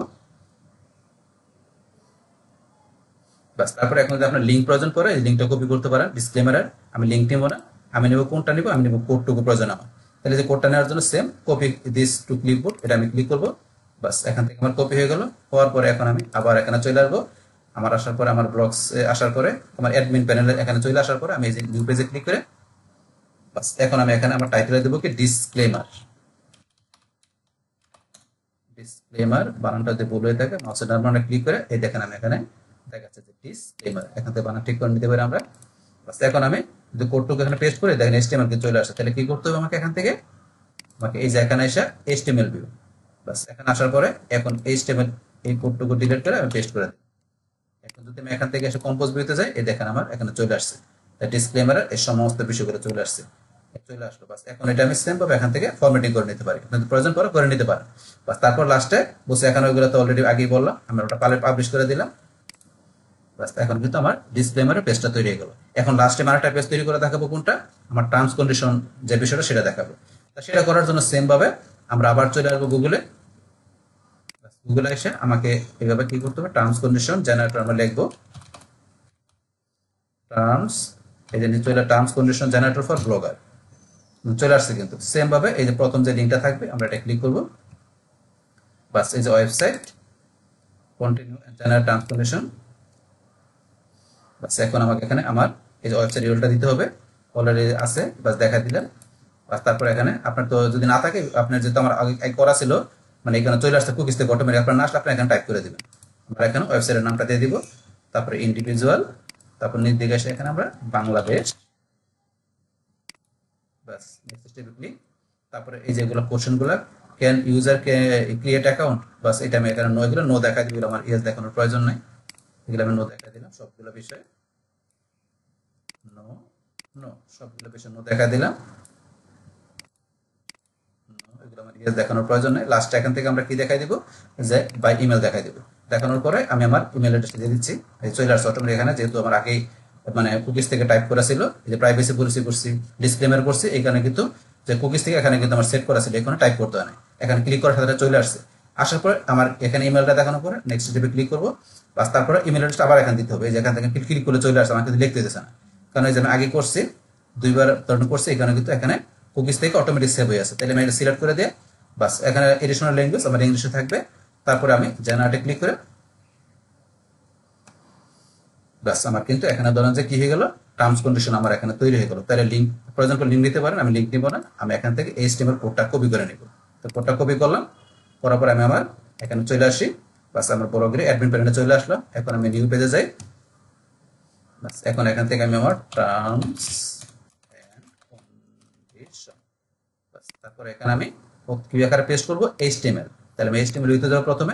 বাস, তারপরে এখন যদি আপনার লিঙ্ক প্রয়োজন পড়ে এই লিঙ্কটা কপি করতে পারেন ডিসক্লেমারের। আমি লিঙ্ক নিব না, আমি নেব কোনটা নিব, আমি নেব কোডটুকু প্রয়োজন আমার। তাহলে যে কোডটা নেওয়ার জন্য same copy this two clipboard, এটা আমি ক্লিক করব। বাস, এখান থেকে আমার কপি হয়ে গেল। হওয়ার পরে এখন আমি আবার এখানে চলে আসবো। আমার আসার পরে আমার ব্লগস আসার পরে আমার অ্যাডমিন প্যানেলে এখানে চলে আসার পরে আমি এই যে নিউ পেজে ক্লিক করে বাস এখন আমি এখানে আমার টাইটেলে দেবো কি ডিসক্লেমার। ডিসক্লেমার বানানটা যদি ভুল হয়ে থাকে মাউসের ডান বাটনে ক্লিক করে এই দেখেন আমি এখানে দেখাচ্ছে যে ডিসক্লেমার, এখান থেকে বানান ঠিক করে নিতে পারি আমরা। বাস এখন আমি যদি কোডটুকু এখানে পেস্ট করে দেখেন HTML কে চলে আসে, তাহলে কি করতে হবে আমাকে এখান থেকে আমাকে এই যে এখানে এসে HTML ভিউ, বাস এখানে আসার পরে এখন HTML এই কোডটুকু ডিলিট করে আমি পেস্ট করে দিই। এখন যদি আমি এখান থেকে এসে কম্পোজ ভিউতে যাই এই দেখেন আমার এখানে চলে আসছে ডিসক্লেমারের এই সমস্ত বিষয়গুলো চলে আসছে, চলে আসলো। বাস এখন এটা আমি সেম ভাবে এখান থেকে ফরম্যাটিং করে নিতে পারি, আপনাদের প্রয়োজন পড়ে করে নিতে পারেন। বাস তারপর লাস্টে বসে এখানে ওইগুলো তো অলরেডি আগেই বললাম, আমরা ওটা পাবলিশ করে দিলাম। বাস এখন কিন্তু আমার ডিসক্লেমারের পেজটা তৈরি হয়ে গেল। এখন লাস্টে আমার একটা পেজ তৈরি করে দেখাবো কোনটা, আমার টার্মস কন্ডিশন যে বিষয়টা সেটা দেখাবো। তা সেটা করার জন্য সেম ভাবে আমরা আবার চলে আসবো গুগলে। গুগলে এসে আমাকে এইভাবে কি করতে হবে, টার্মস কন্ডিশন জেনারেটর আমরা লিখবো টার্মস, এই যে চলে terms condition generator for blogger চলে আসছে। কিন্তু সেম ভাবে এই যে প্রথম যে লিঙ্কটা থাকবে আমরা এটা ক্লিক করব, বাস এই যে website continue generate terms condition. বাস এখন আমাকে এখানে আমার এই যে ওয়েবসাইট ইউআরএলটা দিতে হবে, অলরেডি আছে, বাস দেখা দিলাম। বাস তারপর এখানে আপনার তো যদি না থাকে, আপনার যেহেতু আমার আগে করা ছিল মানে এখানে চলে আসছে কুকিজ থেকে অটোমেটিক, আপনার না আসলে আপনি এখানে টাইপ করে দিবেন। আমরা এখানে ওয়েবসাইটের নামটা দিয়ে দিব, তারপরে ইন্ডিভিজুয়াল, তারপর নিচ দিকে এসে এখানে আমরা বাংলাদেশ, বাস নেক্সট স্টেপে ক্লিক। তারপরে এই যেগুলো কোশ্চেনগুলো ক্যান ইউজার ক্রিয়েট অ্যাকাউন্ট, বাস এটা আমি এখানে এগুলো নো দেখা দিব, আমার ইয়েস দেখানোর প্রয়োজন নাই, এগুলো আমি নো দেখা দিলাম। সবগুলো বিষয় নো নো, সবগুলো বিষয় নো দেখা দিলাম। এগুলো আমার ইয়েস দেখানোর প্রয়োজন নেই। লাস্ট এখান থেকে আমরা কি দেখাই দিব, যে বাই ইমেল দেখাই দিব। দেখানোর পরে আমি আমার ইমেল অ্যাড্রেসটা দিয়ে দিচ্ছি, এই চলে আসছে অটোমেটিক এখানে, যেহেতু আমার আগেই মানে কুকিজ থেকে টাইপ করা ছিল, এই যে প্রাইভেসি পলিসি করছি, ডিসক্লেমার করছি, এখানে কিন্তু যে কুকিজ থেকে এখানে কিন্তু আমার সেট করা ছিল, এখানে টাইপ করতে হয় না, এখানে ক্লিক করার সাথে চলে আসছে। আসার পরে আমার এখানে ইমেলটা দেখানোর পরে নেক্সট স্টেপে ক্লিক করবো, বাস তারপরে ইমেল অ্যাড্রেসটা আবার এখানে দিতে হবে। এই যে এখান থেকে ক্লিক করলে চলে আসছে, আমাকে লিখতে দিতেছে না, কারণ এই যে আমি আগে করছি দুইবার ধরনের করছি, এখানে কিন্তু এখানে কুকিজ থেকে অটোমেটিক সেভ হয়ে আছে। তাহলে আমি এটা সিলেক্ট করে দিয়ে বাস এখানে এডিশনাল ল্যাঙ্গুয়েজ আমার ইংলিশে থাকবে, তারপরে আমি জেনারেটে ক্লিক করে বাস আমার কিন্তু এখানে ধরেন যে কি হয়ে গেল, টার্মস কন্ডিশন আমার এখানে তৈরি হয়ে গেল। তাহলে লিঙ্ক প্রয়োজন করে লিঙ্ক দিতে পারেন, আমি লিঙ্ক নিব না, আমি এখান থেকে HTML কোডটা কপি করে নিব। তো কোডটা কপি করলাম, করার পরে আমি আমার এখানে চলে আসি, বাস আমার ব্লগের অ্যাডমিন প্যানেলে চলে আসলাম। এখন আমি নিউ পেজে যাই, বাস এখন এখান থেকে আমি আমার টার্মস এন্ড কন্ডিশন, বাস তারপরে এখানে আমি কি আকারে পেস্ট করব HTML, তাহলে আমি HTML লিখতে যাব প্রথমে,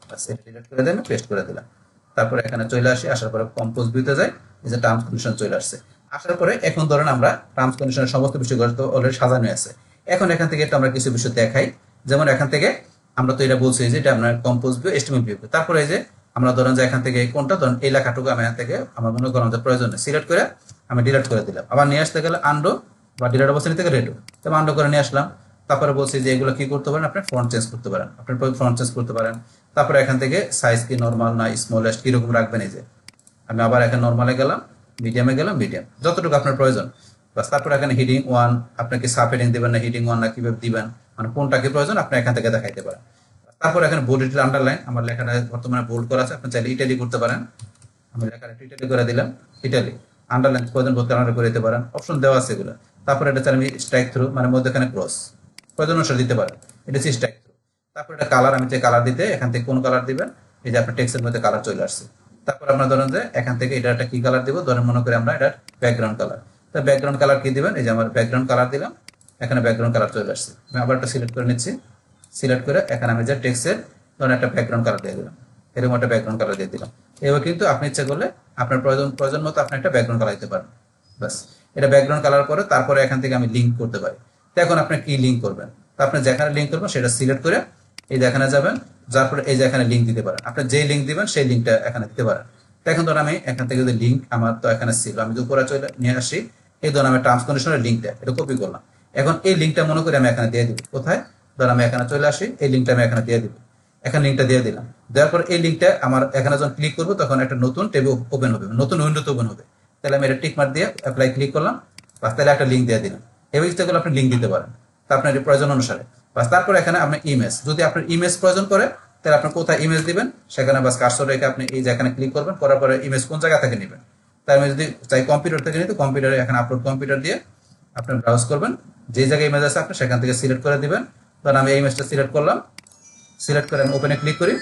বাস এটা ডিলিট করে দিয়ে আমি পেস্ট করে দিলাম। তারপরে এখানে চলে আসি, আসার পরে কম্পোজ ভিউতে যাই, এই যে টার্মস কন্ডিশন চলে আসছে। আসার পরে এখন ধরেন আমরা টার্মস কন্ডিশনের সমস্ত বিষয়গুলো তো অলরেডি সাজানো আছে, এখন এখান থেকে আমরা কিছু বিষয় দেখাই। যেমন এখান থেকে আমরা তো এটা বলছি যে এটা আমরা কম্পোজ ভিউ HTML ভিউ, তারপরে এই যে আমরা ধরেন যে এখান থেকে কোনটা ধরেন এই লেখাটুকু আমি এখান থেকে আমার মনে করেন যে প্রয়োজন নেই, সিলেক্ট করে আমি ডিলিট করে দিলাম। আবার নিয়ে আসতে গেলে আন্ডো বা ডিলিট অবস্থা থেকে রেডো, তবে আন্ডো করে নিয়ে আসলাম। তারপরে বলছি যে এগুলো কি করতে পারেন, আপনি ফন্ট চেঞ্জ করতে পারেন, আপনার ফন্ট চেঞ্জ করতে পারেন। তারপরে এখান থেকে সাইজ কি নরমাল না স্মলেস্ট কিরকম রাখবেন, এই যে আমি আবার এখানে নরমালে গেলাম, মিডিয়ামে গেলাম, মিডিয়াম যতটুকু আপনার প্রয়োজন। বাস তারপরে এখানে হিডিং 1 আপনি কি সাব হেডিং দিবেন না হিডিং 1 না কিভাবে দিবেন, মানে কোনটা কি প্রয়োজন আপনি এখান থেকে দেখাইতে পারেন। তারপর এখানে বোল্ড ইটালি আন্ডারলাইন, আমার লেখাটা বর্তমানে বোল্ড করা আছে, আপনি চাইলে ইটালি করতে পারেন, আমি লেখাটা ইটালি করে দিলাম, ইটালি আন্ডারলাইন প্রয়োজন বোধ কারণে করে দিতে পারেন, অপশন দেওয়া আছে এগুলো। তারপরে এটা চাইলে আমি স্ট্রাইক থ্রু মানে মধ্যখানে ক্রস প্রয়োজন অনুসারে দিতে পারেন, এটা হচ্ছে স্ট্রাইক থ্রু। তারপর এটা কালার, আমি যে কালার দিতে এখান থেকে কোন কালার দিবেন, এই যে আপনার টেক্সটের মধ্যে কালার চলে আসছে। তারপর আমরা ধরেন যে এখান থেকে এটা একটা কি কালার দিব, ধরেন মনে করি আমরা এটা ব্যাকগ্রাউন্ড কালার, তো ব্যাকগ্রাউন্ড কালার কি দিবেন, এই যে আমার ব্যাকগ্রাউন্ড কালার দিলাম, এখানে ব্যাকগ্রাউন্ড কালার চলে আসছে। আমি আবার একটা সিলেক্ট করে নিচ্ছি, সিলেক্ট করে এখানে আমি যে টেক্সটের ধরেন একটা ব্যাকগ্রাউন্ড কালার দিয়ে দিলাম, এরকম একটা ব্যাকগ্রাউন্ড কালার দিয়ে দিলাম। এবার কিন্তু আপনি ইচ্ছা করলে আপনার প্রয়োজন মতো আপনি একটা ব্যাকগ্রাউন্ড কালার দিতে পারেন। বাস এটা ব্যাকগ্রাউন্ড কালার করে তারপরে এখান থেকে আমি লিঙ্ক করতে পারি। তো এখন আপনি কি লিঙ্ক করবেন, তো আপনি যেখানে লিঙ্ক করবেন সেটা সিলেক্ট করে এই যেখানে যাবেন, যার পরে এই যে এখানে লিঙ্ক দিতে পারেন, আপনি যে লিঙ্ক দিবেন সেই লিঙ্কটা এখানে দিতে পারেন। তো এখন ধরুন আমি এখান থেকে যদি লিঙ্ক আমার তো এখানে ছিল, আমি উপরে চলে নিয়ে আসি, এই ধরুন আমি টার্মস কন্ডিশনের লিঙ্কটা এটা কপি করলাম। এখন এই লিঙ্কটা মনে করি আমি এখানে দিয়ে দিব, কোথায় ধরুন আমি এখানে চলে আসি, এই লিঙ্কটা আমি এখানে দিয়ে দিব, এখানে লিঙ্কটা দিয়ে দিলাম। দেওয়ার পর এই লিঙ্কটা আমার এখানে যখন ক্লিক করবো তখন একটা নতুন টেবিল ওপেন হবে, নতুন উইন্ডোতে ওপেন হবে। তাহলে আমি এটা টিক মার্ক দিয়ে অ্যাপ্লাই ক্লিক করলাম, বাস তাহলে একটা লিঙ্ক দিয়ে দিলাম। এই ইচ্ছাগুলো আপনি লিঙ্ক দিতে পারেন তা আপনার প্রয়োজন অনুসারে। বাস তারপর এখানে আপনার ইমেজ, যদি আপনার ইমেজ প্রয়োজন করে তাহলে আপনি কোথায় ইমেজ দিবেন সেখানে বাস কার্সর রেখে আপনি এই যেখানে ক্লিক করবেন, করার পরে ইমেজ কোন জায়গা থেকে নেবেন। তাই আমি যদি চাই কম্পিউটার থেকে নিতে, কম্পিউটারে এখানে আপলোড কম্পিউটার দিয়ে আপনি ব্রাউজ করবেন, যে জায়গায় ইমেজ আছে আপনি সেখান থেকে সিলেক্ট করে দিবেন। ধরুন আমি এই ইমেজটা সিলেক্ট করলাম, সিলেক্ট করে আমি ওপেনে ক্লিক করি।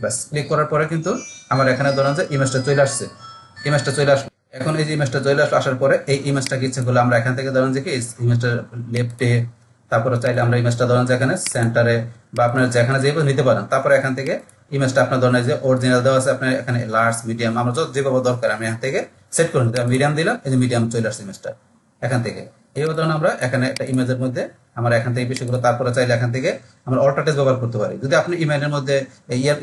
ব্যাস ক্লিক করার পরে কিন্তু আমার এখানে ধরুন যে ইমেজটা চলে আসছে, ইমেজটা চলে আসলো। এখন এই যে ইমেজটা চলে আসলো, আসার পরে এই ইমেজটাকে ইচ্ছে করলে আমরা এখান থেকে ধরুন যে কি ইমেজটা লেফটে, তারপরে চাইলে আমরা ইমেজটা ধরুন যে এখানে সেন্টারে বা আপনার যেখানে যেভাবে নিতে পারেন। তারপরে এখান থেকে ইমেজটা আপনার ধরুন যে অরিজিনাল দেওয়া আছে, আপনার এখানে লার্জ মিডিয়াম আমরা যেভাবে দরকার আমি এখান থেকে সেট করে নিতে, মিডিয়াম দিলাম, এই যে মিডিয়াম চলে আসছে ইমেজটা এখান থেকে। এইভাবে ধরুন আমরা এখানে একটা ইমেজের মধ্যে আমরা এখান থেকে বিষয়গুলো, তারপরে চাইলে এখান থেকে আমরা অল্টারটেক্সট ব্যবহার করতে পারি। যদি আপনি ইমেজের মধ্যে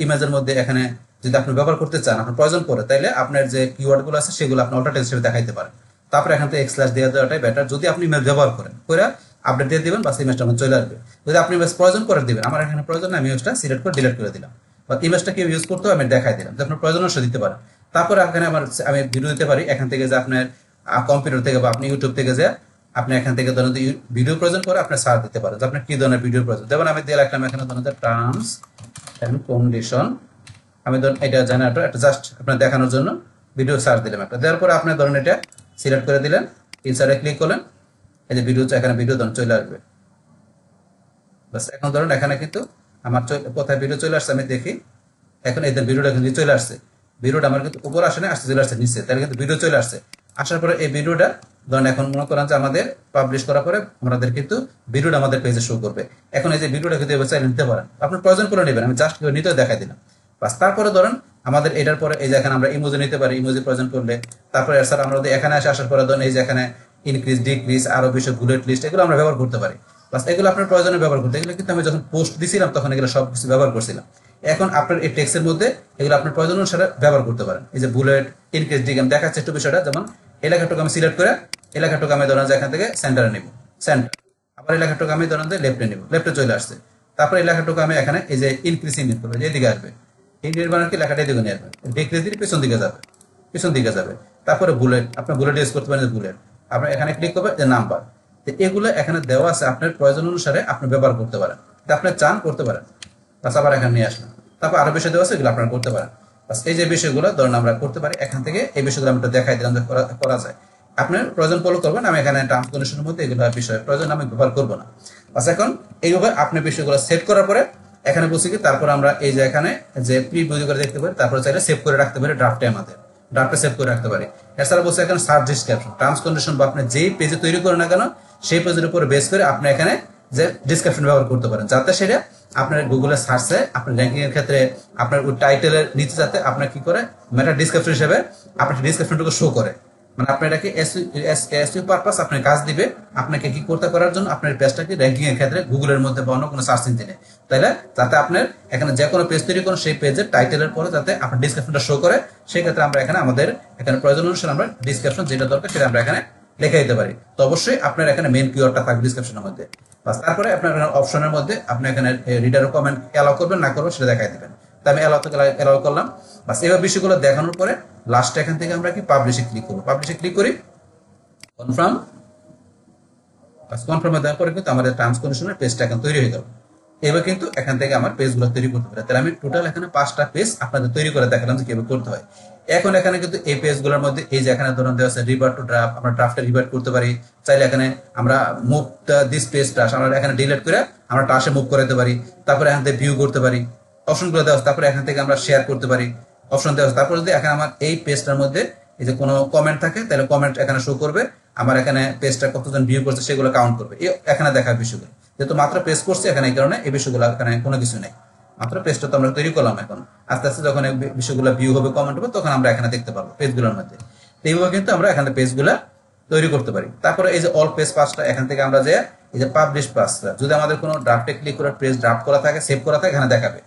ইমেজের মধ্যে এখানে যদি আপনি ব্যবহার করতে চান, আপনার প্রয়োজন পড়ে, তাইলে আপনার যে কিওয়ার্ড গুলো আছে সেগুলো আপনি অল্টারটেক্সট হিসেবে দেখাইতে পারেন। তারপরে এখান থেকে এক্সলাস দিয়ে দেওয়াটাই বেটার। যদি আপনি ইমেজ ব্যবহার করেন করে আপডেট দিয়ে দিবেন, বাস ইমেজটা আমার চলে আসবে। যদি আপনি ইমেজ প্রয়োজন করে দিবেন, আমার এখানে প্রয়োজন না, আমি ইমেজটা সিলেক্ট করে ডিলিট করে দিলাম, বা ইমেজটা কেউ ইউজ করতে আমি দেখাই দিলাম, যে আপনার প্রয়োজন অনুসারে দিতে পারেন। তারপরে এখানে আমি ভিডিও দিতে পারি এখান থেকে, যে আপনার কম্পিউটার থেকে বা আপনি ইউটিউব থেকে যে আপনি এখান থেকে ধরুন ভিডিও প্রয়োজন করে আপনি সার্চ দিতে পারেন যে আপনার কি ধরনের ভিডিও প্রয়োজন। যেমন আমি দিয়ে রাখলাম এখানে ধরুন টার্মস এন্ড কন্ডিশন, আমি ধরুন এটা জেনারেটর, এটা জাস্ট আপনার দেখানোর জন্য ভিডিও সার্চ দিলাম একটা, দেওয়ার পরে আপনি ধরুন এটা সিলেক্ট করে দিলেন, ইনসার্টে ক্লিক করলেন, এই যে ভিডিও, এখানে ভিডিও ধরুন চলে আসবে। বাস এখন ধরুন এখানে কিন্তু আমার কোথায় ভিডিও চলে আসছে আমি দেখি, এখন এই ভিডিওটা কিন্তু চলে আসছে, ভিডিওটা আমার কিন্তু উপর আসে না, আসতে চলে আসছে নিচে, তাহলে কিন্তু ভিডিও চলে আসছে। আসার পরে এই ভিডিওটা ধরুন এখন মনে করেন যে আমাদের পাবলিশ করার পরে আমাদের কিন্তু ভিডিওটা আমাদের পেজে শো করবে। এখন এই যে ভিডিওটা কিন্তু চাইলে নিতে পারেন, আপনার প্রয়োজন করে নেবেন, আমি জাস্ট নিতে দেখাই দিলাম বাস। তারপরে ধরেন আমাদের এটার পরে এই যে এখানে আমরা ইমোজি নিতে পারি, ইমোজি প্রয়োজন করলে। তারপরে স্যার আমরা এখানে আসার পরে ধরেন এই যে এখানে ইনক্রিজ ডিক্রিজ আরো বিষয় বুলেট লিস্ট, এগুলো আমরা ব্যবহার করতে পারি। বাস এগুলো আপনার প্রয়োজনে ব্যবহার করতে, এগুলো কিন্তু আমি যখন পোস্ট দিছিলাম তখন এগুলো সবকিছু ব্যবহার করছিলাম। এখন আপনার এই টেক্সটের মধ্যে এগুলো আপনার প্রয়োজন অনুসারে ব্যবহার করতে পারেন। এই যে বুলেট ইনক্রিজ ডিক্রিজ দেখাচ্ছে একটু বিষয়টা, যেমন এলাকাটুকু আমি সিলেক্ট করে এলাকাটুকু আমি ধরেন যে এখান থেকে সেন্টারে নিব, সেন্টার, আবার এলাকাটুকু আমি ধরেন যে লেফটে নিব, লেফটে চলে আসছে। তারপরে এলাকাটুকু আমি এখানে এই যে ইনক্রিজ ইনক্রিজ করবো, এদিকে আসবে, ইনক্রিজ মানে কি লেখাটা এদিকে নিয়ে আসবে, ডিক্রিজ দিলে পিছন দিকে যাবে, পিছন দিকে যাবে। তারপরে বুলেট, আপনি বুলেট ইউজ করতে পারেন, বুলেট আপনি এখানে ক্লিক করবেন, যে নাম্বার, এগুলো এখানে দেওয়া আছে, আপনার প্রয়োজন অনুসারে আপনি ব্যবহার করতে পারেন, আপনি চান করতে পারেন। বাস আবার এখানে নিয়ে আসলাম, তারপর আরো বিষয় দেওয়া আছে, এগুলো আপনারা করতে পারেন। বাস এই যে বিষয়গুলো ধরুন আমরা করতে পারি, এখান থেকে এই বিষয়গুলো আমি দেখাই দিলাম যে করা যায়। আপনার প্রয়োজন ফলো করবেন, আমি এখানে টার্মস কন্ডিশনের মধ্যে এগুলো বিষয় প্রয়োজন আমি ব্যবহার করবো না। বাস এখন এইভাবে আপনি বিষয়গুলো সেট করার পরে এখানে বসে কি তারপর আমরা এই যে এখানে যে প্রিভিউ করে দেখতে পারি, তারপরে চাইলে সেভ করে রাখতে পারি, ড্রাফটে আমাদের ড্রাফটে সেভ করে রাখতে পারি। এছাড়া বসে এখানে সার্চ ডিসক্রিপশন টার্মস কন্ডিশন বা আপনি যেই পেজে তৈরি করেন না কেন সেই পেজের উপর বেস করে আপনি এখানে যে ডিসক্রিপশন ব্যবহার করতে পারেন, যাতে সেটা আপনার গুগলের সার্চে আপনার র্যাঙ্কিং এর ক্ষেত্রে আপনার টাইটেলের নিচে যাতে আপনার কি করে মেটা ডিসক্রিপশন হিসেবে আপনার ডিসক্রিপশনটুকু শো করে, মানে আপনি এটাকে এসইও পারপাস আপনার কাজ দিবে আপনাকে কি করতে করার জন্য আপনার পেজটাকে র্যাঙ্কিং এর ক্ষেত্রে গুগলের মধ্যে বা অন্য কোনো সার্চ ইঞ্জিনে, তাইলে যাতে আপনার এখানে যে কোনো পেজ তৈরি করুন সেই পেজের টাইটেলের পরে যাতে আপনার ডিসক্রিপশনটা শো করে, সেই ক্ষেত্রে আমরা এখানে আমাদের এখানে প্রয়োজন অনুসারে আমরা ডিসক্রিপশন যেটা দরকার সেটা আমরা এখানে লিখে দিতে পারি। তো অবশ্যই আপনার এখানে মেইন কিওয়ার্ডটা থাকবে ডিসক্রিপশনের মধ্যে। বাস তারপরে আপনার অপশনের মধ্যে আপনি এখানে রিডার কমেন্ট অ্যালাউ করবেন না করবেন সেটা দেখাই দিবেন। তো আমি অ্যালাউ করলাম। বাস এবার বিষয়গুলো দেখানোর পরে লাস্ট এখান থেকে আমরা কি পাবলিশে ক্লিক করবো, পাবলিশে ক্লিক করি, কনফার্ম। বাস কনফার্মে দেওয়ার পরে কিন্তু আমাদের টার্মস কন্ডিশনের পেজটা এখন তৈরি হয়ে গেল। এবার কিন্তু এখান থেকে আমার পেজগুলো তৈরি করতে পারে। তাহলে আমি টোটাল এখানে 5টা পেজ আপনাদের তৈরি করে দেখালাম যে কিভাবে করতে হয়। এখন এখানে কিন্তু এই পেজগুলোর মধ্যে এই যে এখানে ধরুন দেওয়া আছে রিভার্ট টু ড্রাফট, আমরা ড্রাফটে রিভার্ট করতে পারি। চাইলে এখানে আমরা মুভ দিস পেজ টাস আমরা এখানে ডিলিট করে আমরা টাসে মুভ করতে পারি। তারপরে এখান থেকে ভিউ করতে পারি, অপশনগুলো দেওয়া আছে। তারপরে এখান থেকে আমরা শেয়ার করতে পারি, অপশন দেওয়া আছে। তারপরে যদি এখানে আমার এই পেজটার মধ্যে এই যে কোনো কমেন্ট থাকে তাহলে কমেন্ট এখানে শো করবে, আমার এখানে পেজটা কতজন ভিউ করছে সেগুলো কাউন্ট করবে, এখানে দেখার বিষয়গুলো। যেহেতু মাত্র পেজ করছে এখানে, এই কারণে এই বিষয়গুলো এখানে কোনো কিছু নেই, মাত্র পেজটা তো আমরা তৈরি করলাম। এখন আস্তে আস্তে যখন বিষয়গুলো ভিউ হবে কমেন্ট হবে তখন আমরা এখানে দেখতে পাবো পেজগুলোর মধ্যে। এইভাবে কিন্তু আমরা এখানে পেজগুলা তৈরি করতে পারি। তারপরে এই যে অল পেজ পাসটা এখান থেকে আমরা যে এই যে পাবলিশ পাসটা, যদি আমাদের কোনো ড্রাফটে ক্লিক করে পেজ ড্রাফট করা থাকে সেভ করা থাকে এখানে দেখাবে।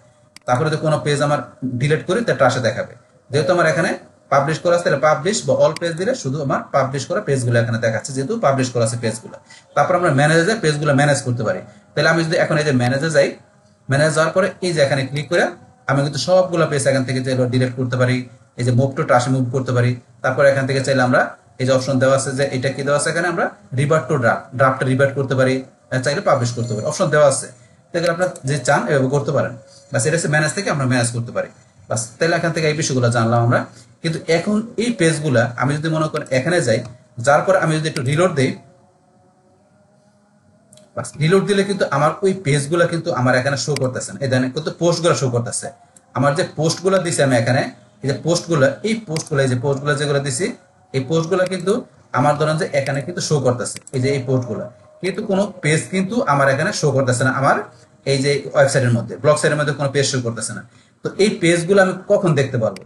তারপরে যদি কোনো পেজ আমার ডিলিট করি তার ট্রাশে দেখাবে। যেহেতু আমার এখানে পাবলিশ করা আছে তাহলে পাবলিশ বা অল পেজ দিলে শুধু আমার পাবলিশ করা পেজগুলো এখানে দেখাচ্ছে, যেহেতু পাবলিশ করা আছে পেজগুলো। তারপর আমরা ম্যানেজে পেজগুলো ম্যানেজ করতে পারি। তাহলে আমি যদি এখন এই যে ম্যানেজে যাই, ম্যানেজ যাওয়ার পরে এই যে এখানে ক্লিক করে আমি কিন্তু সবগুলো পেজ এখান থেকে ডিলিট করতে পারি। এই যে মুভ টু ট্রাশে মুভ করতে পারি। তারপর এখান থেকে চাইলে আমরা এই যে অপশন দেওয়া আছে যে এটা কি দেওয়া আছে এখানে আমরা রিভার্ট টু ড্রাফট, ড্রাফটে রিভার্ট করতে পারি, চাইলে পাবলিশ করতে পারি, অপশন দেওয়া আছে। তাহলে আপনারা যে চান এভাবে করতে পারেন। বাস এটা হচ্ছে ম্যানেজ থেকে আমরা ম্যানেজ করতে পারি। বাস তাহলে এখান থেকে এই বিষয়গুলো জানলাম আমরা। কিন্তু এখন এই পেজগুলা আমি যদি মনে করেন এখানে যাই, যার পর আমি যদি একটু রিলোড দিই, বাস রিলোড দিলে কিন্তু আমার ওই পেজগুলো কিন্তু আমার এখানে শো করতেছে না। এই দেখেন কিন্তু পোস্টগুলো শো করতেছে। আমার যে পোস্টগুলো দিছি আমি এখানে, এই যে পোস্টগুলো, এই যে পোস্টগুলো যেগুলো দিছি, এই পোস্টগুলো কিন্তু আমার ধরেন যে এখানে কিন্তু শো করতেছে, এই যে এই পোস্টগুলো। কিন্তু কোনো পেজ কিন্তু আমার এখানে শো করতেছে না, আমার এই যে ওয়েবসাইটের মধ্যে, ব্লগ সাইটের মধ্যে কোনো পেজ শো করতেছে না। তো এই পেজগুলো আমি কখন দেখতে পারবো?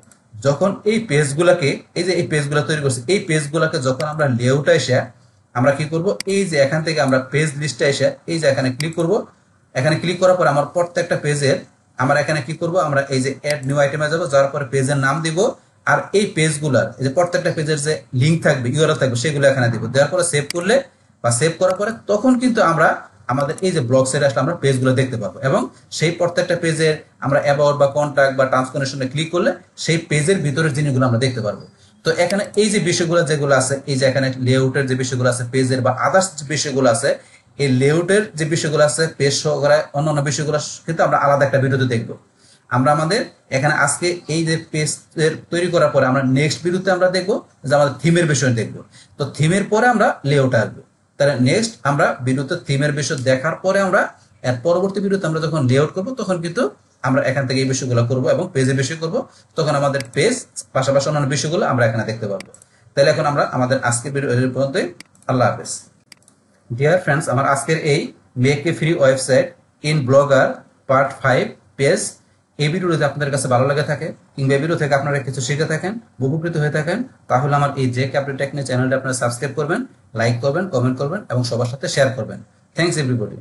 যখন এই পেজগুলোকে, এই যে এই পেজগুলো তৈরি করছি, এই পেজগুলোকে যখন আমরা লেআউটে এসে আমরা কি করব, এই যে এখান থেকে আমরা পেজ লিস্টে এসে এই যে এখানে ক্লিক করব। এখানে ক্লিক করার পর আমার প্রত্যেকটা পেজের আমরা এখানে কি করব, আমরা এই যে অ্যাড নিউ আইটেমে যাব, যাওয়ার পরে পেজের নাম দিব, আর এই পেজগুলোর এই যে প্রত্যেকটা পেজের যে লিংক থাকবে, ইউআরএল থাকবে, সেগুলো এখানে দিব। দেওয়ার পরে সেভ করলে বা সেভ করার পরে তখন কিন্তু আমরা আমাদের এই যে ব্লগ সাইটে আসলে আমরা পেজগুলো দেখতে পাবো, এবং সেই প্রত্যেকটা পেজের আমরা অ্যাবাউট বা কন্টাক্ট বা টার্মস কন্ডিশনে ক্লিক করলে সেই পেজের ভিতরের জিনিসগুলো আমরা দেখতে পারবো। তো এখানে এই যে বিষয়গুলো যেগুলো আছে, এই যে এখানে লেআউটের যে বিষয়গুলো আছে, পেজের বা আদার্স যে বিষয়গুলো আছে, এই লেআউটের যে বিষয়গুলো আছে, পেজ সহকারে অন্যান্য বিষয়গুলো কিন্তু আমরা আলাদা একটা ভিডিওতে দেখবো। আমরা আমাদের এখানে আজকে এই যে পেজ তৈরি করার পরে আমরা নেক্সট ভিডিওতে আমরা দেখবো যে আমাদের থিমের বিষয় দেখবো। তো থিমের পরে আমরা লেআউটে আসবো। তাহলে নেক্সট আমরা ভিডিওতে থিমের বিষয় দেখার পরে আমরা এর পরবর্তী ভিডিওতে আমরা যখন লেআউট করবো তখন কিন্তু আমরা এখান থেকে এই বিষয়গুলো করবো এবং পেজের বিষয় করবো। তখন আমাদের পেজ পাশাপাশি অন্যান্য বিষয়গুলো আমরা এখানে দেখতে পারবো। তাহলে এখন আমরা আমাদের আজকের ভিডিও পর্যন্ত, আল্লাহ হাফেজ। ডিয়ার ফ্রেন্ডস, আমার আজকের এই make a free website in blogger part 5 page, এই ভিডিও যদি আপনাদের কাছে ভালো লাগে থাকে কিংবা এই ভিডিও থেকে আপনারা কিছু শিখে থাকেন, উপকৃত হয়ে থাকেন, তাহলে আমার এই জে ক্যাপিটাল টেকনিক চ্যানেলটা আপনারা সাবস্ক্রাইব করবেন, লাইক করবেন, কমেন্ট করবেন এবং সবার সাথে শেয়ার করবেন। Thanks everybody.